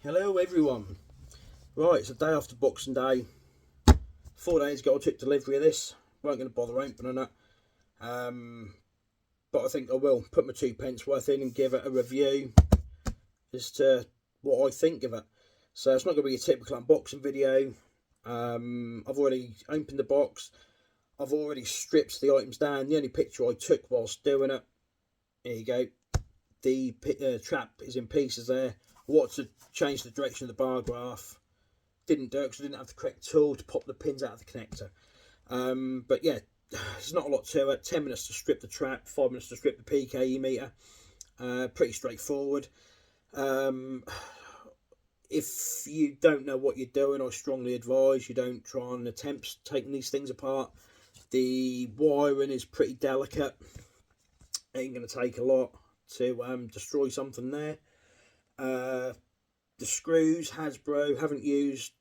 Hello everyone. Right, it's a day after Boxing Day. 4 days ago I took delivery of this. Weren't going to bother opening it. But I think I will put my 2p worth in and give it a review as to what I think of it. So it's not going to be a typical unboxing video. I've already opened the box. I've already stripped the items down. The only picture I took whilst doing it. Here you go. The trap is in pieces there. I wanted to change the direction of the bar graph. Didn't do it because I didn't have the correct tool to pop the pins out of the connector. But yeah, there's not a lot to it. 10 minutes to strip the trap, 5 minutes to strip the PKE meter. Pretty straightforward. If you don't know what you're doing, I strongly advise you don't try and attempt taking these things apart. The wiring is pretty delicate. Ain't going to take a lot to destroy something there. The screws, Hasbro haven't used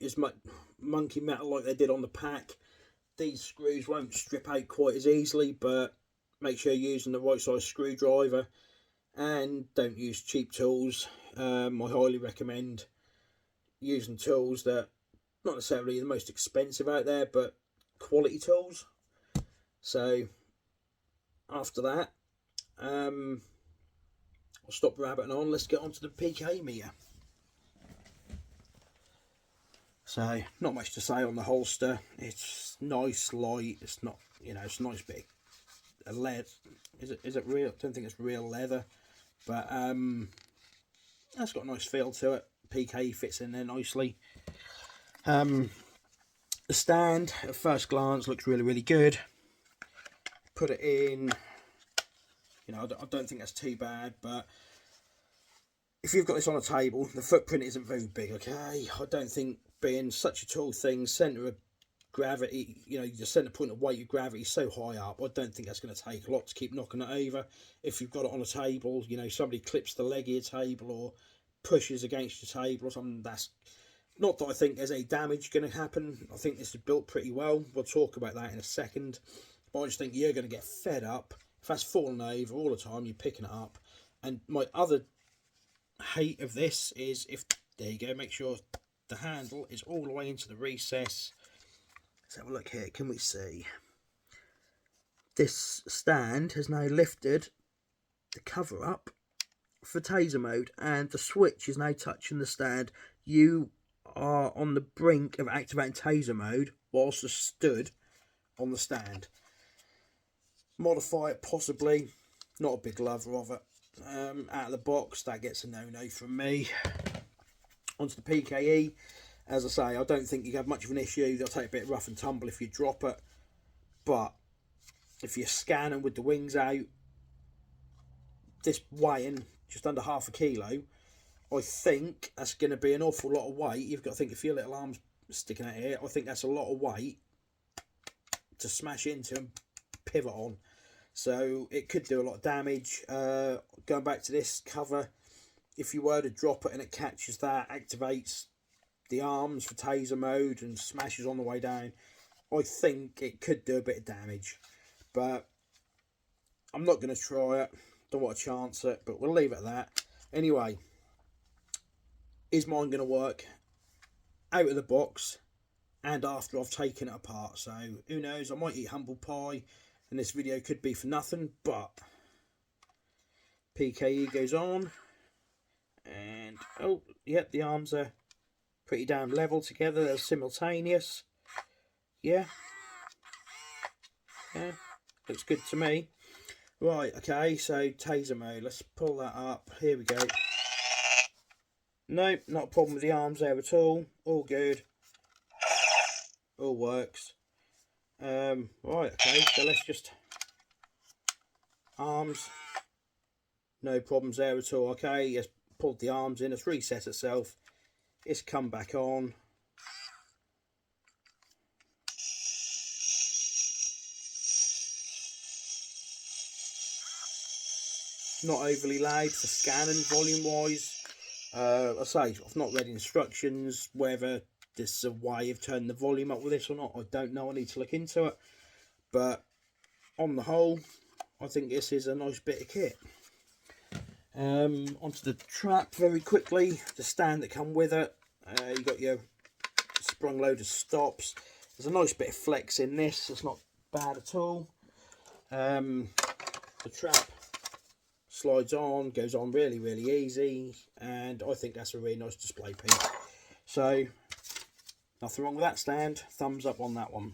as much monkey metal like they did on the pack. These screws won't strip out quite as easily, but make sure you're using the right size screwdriver and don't use cheap tools. I highly recommend using tools that not necessarily the most expensive out there, but quality tools. So after that, I'll stop rabbiting on. Let's get on to the PK meter. So not much to say on the holster. It's nice, light. It's not, it's a nice bit of leather. Is it real? I don't think it's real leather, but that's got a nice feel to it. PK fits in there nicely. The stand at first glance looks really good. Put it in. I don't think that's too bad, but if you've got this on a table, the footprint isn't very big, okay? I don't think being such a tall thing, centre of gravity, your centre point of weight of gravity is so high up, I don't think that's going to take a lot to keep knocking it over. If you've got it on a table, somebody clips the leg of your table or pushes against your table or something, that's not that I think there's any damage going to happen. I think this is built pretty well. We'll talk about that in a second. But I just think you're going to get fed up. If that's falling over all the time, you're picking it up. And my other hate of this is there you go, make sure the handle is all the way into the recess. Let's have a look here. Can we see? This stand has now lifted the cover up for taser mode, and the switch is now touching the stand. You are on the brink of activating taser mode whilst stood on the stand. Modify it possibly. Not a big lover of it. Out of the box, that gets a no-no from me. Onto the PKE. As I say, I don't think you have much of an issue. They'll take a bit rough and tumble if you drop it. But if you're scanning with the wings out, this weighing just under half a kilo, I think that's going to be an awful lot of weight. You've got to think if your little arm's sticking out here, I think that's a lot of weight to smash into and pivot on. So it could do a lot of damage. Going back to this cover, if you were to drop it and it catches that, activates the arms for taser mode and smashes on the way down, I think it could do a bit of damage. But I'm not going to try it. Don't want to chance it, but we'll leave it at that. Anyway, is mine going to work out of the box and after I've taken it apart? So who knows, I might eat humble pie and this video could be for nothing, but PKE goes on, and oh yep, the arms are pretty damn level together. They're simultaneous. Yeah, looks good to me. Right, okay, so taser mode, let's pull that up. Here we go. Nope, not a problem with the arms there at all. All good. All works. Right, okay, so let's just arms, no problems there at all. Okay, it's pulled the arms in, it's reset itself, it's come back on. Not overly loud for scanning volume wise. I say I've not read instructions whether there's a way of turning the volume up with this or not. I don't know, I need to look into it, but on the whole I think this is a nice bit of kit. Onto the trap very quickly, the stand that come with it. You got your sprung load of stops. There's a nice bit of flex in this, it's not bad at all. The trap slides on, goes on really easy, and I think that's a really nice display piece. So nothing wrong with that stand, thumbs up on that one.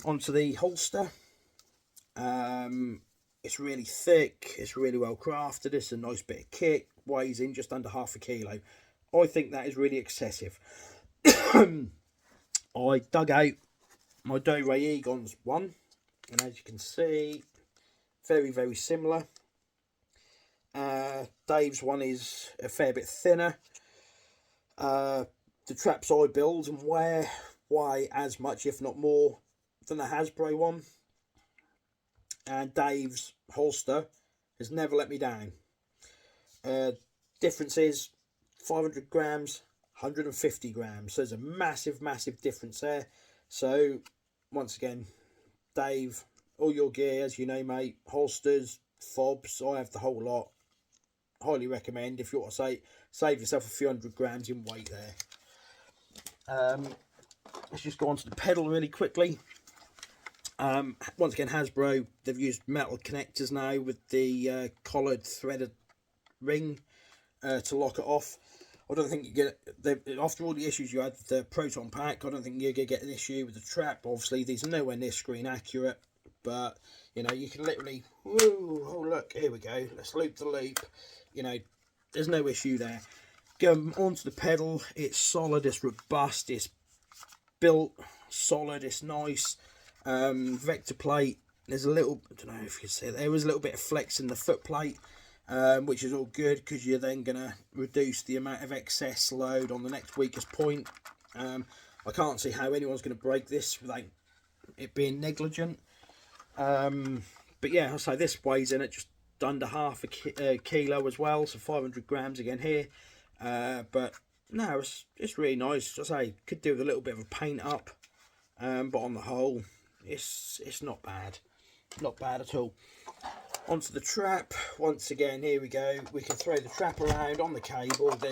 Onto the holster. It's really thick, it's really well crafted, it's a nice bit of kit, weighs in just under ½ kilo. I think that is really excessive. I dug out my Do Ray Egon's one, and as you can see, very similar. Dave's one is a fair bit thinner. The traps I build and weigh as much, if not more, than the Hasbro one. And Dave's holster has never let me down. Difference is 500 grams, 150 grams. So there's a massive difference there. So once again, Dave, all your gear, as you know, mate, holsters, fobs, I have the whole lot. Highly recommend if you want to save yourself a few 100 grams in weight there. Let's just go on to the pedal really quickly. Once again, Hasbro, they've used metal connectors now with the collared threaded ring to lock it off. I don't think you get, after all the issues you had with the Proton Pack, I don't think you're going to get an issue with the trap. Obviously, these are nowhere near screen accurate, but, you know, you can literally, whoo, oh look, here we go, let's loop the loop, you know, there's no issue there. Going onto the pedal, it's solid, it's robust, it's built solid, it's nice. Vector plate, there's a little, I don't know if you can see, there was a little bit of flex in the foot plate, which is all good because you're then going to reduce the amount of excess load on the next weakest point. I can't see how anyone's going to break this without it being negligent. But yeah, I'll say this weighs in at just under ½ kilo as well, so 500 grams again here. But no, it's really nice. As I say, could do with a little bit of a paint up, but on the whole, it's not bad, not bad at all. Onto the trap once again. Here we go. We can throw the trap around on the cable. There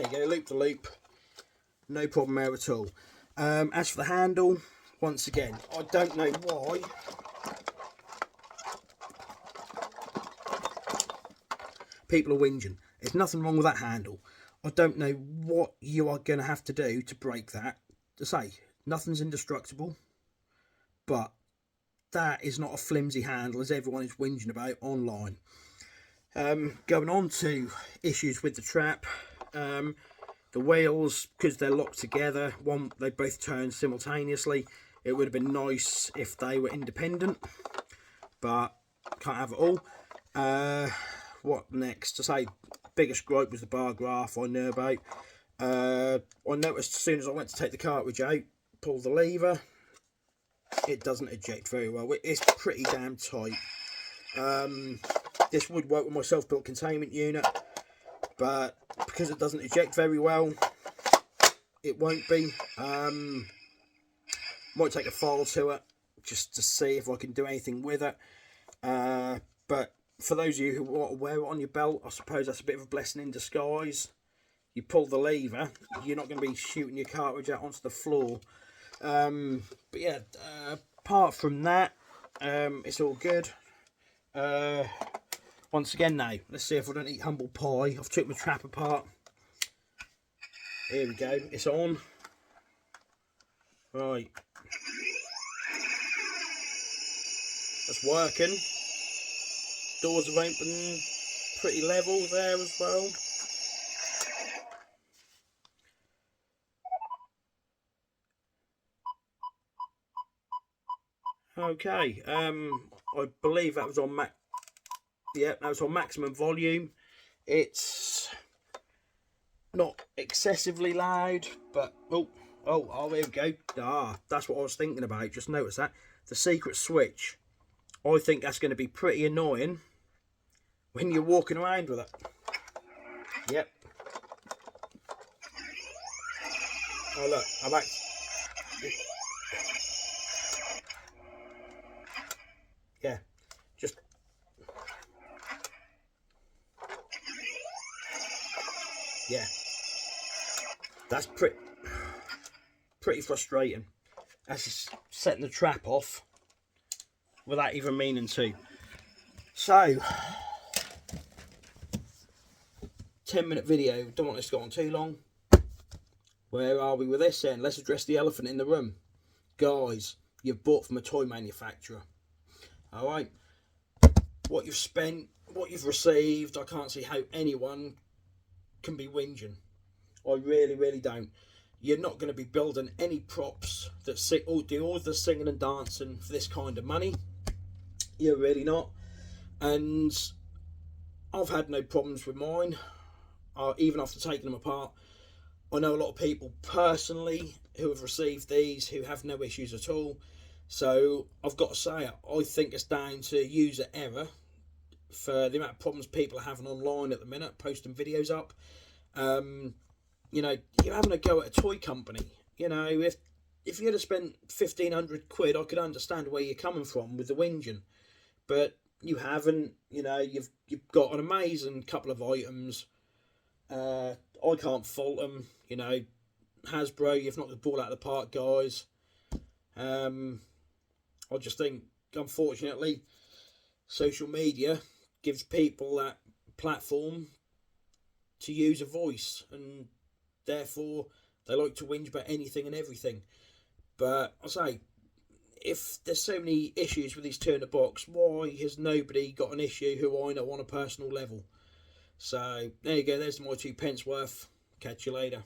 you go. Loop the loop. No problem there at all. As for the handle, once again, I don't know why people are whinging. There's nothing wrong with that handle. I don't know what you are going to have to do to break that. To say, nothing's indestructible, but that is not a flimsy handle as everyone is whinging about online. Going on to issues with the trap. The wheels, because they're locked together, they both turn simultaneously. It would have been nice if they were independent, but can't have it all. What next? To say, biggest gripe was the bar graph I know about. I noticed as soon as I went to take the cartridge out, pull the lever, it doesn't eject very well. It's pretty damn tight. This would work with my self-built containment unit, but because it doesn't eject very well, it won't be. Might take a file to it just to see if I can do anything with it. But for those of you who want to wear it on your belt, I suppose that's a bit of a blessing in disguise. You pull the lever, you're not going to be shooting your cartridge out onto the floor. But yeah, apart from that, it's all good. Once again now, let's see if I don't eat humble pie. I've took my trap apart. Here we go, it's on. Right. That's working. Doors have opened pretty level there as well. Okay, I believe that was on that was on maximum volume. It's not excessively loud, but oh, here we go. That's what I was thinking about. Just notice that the secret switch. I think that's going to be pretty annoying when you're walking around with it. Yep. Oh look, I'm back. yeah, just yeah, that's pretty frustrating. That's just setting the trap off without even meaning to. So, 10-minute video. Don't want this to go on too long. Where are we with this then? Let's address the elephant in the room. Guys, you've bought from a toy manufacturer. Alright? What you've spent, what you've received, I can't see how anyone can be whinging. I really don't. You're not going to be building any props that do all the singing and dancing for this kind of money. You're really not. And I've had no problems with mine, even after taking them apart. I know a lot of people personally who have received these who have no issues at all. So I've got to say, I think it's down to user error for the amount of problems people are having online at the minute, posting videos up. You know, you're having a go at a toy company. You know, if you'd have spent 1,500 quid, I could understand where you're coming from with the whinging. But you haven't. You know, you've got an amazing couple of items. I can't fault them. You know, Hasbro, you've knocked the ball out of the park, guys. I just think, unfortunately, social media gives people that platform to use a voice, and therefore they like to whinge about anything and everything. But I say, if there's so many issues with these two in the box, why has nobody got an issue who I know on a personal level? So there you go, there's my 2 pence worth. Catch you later.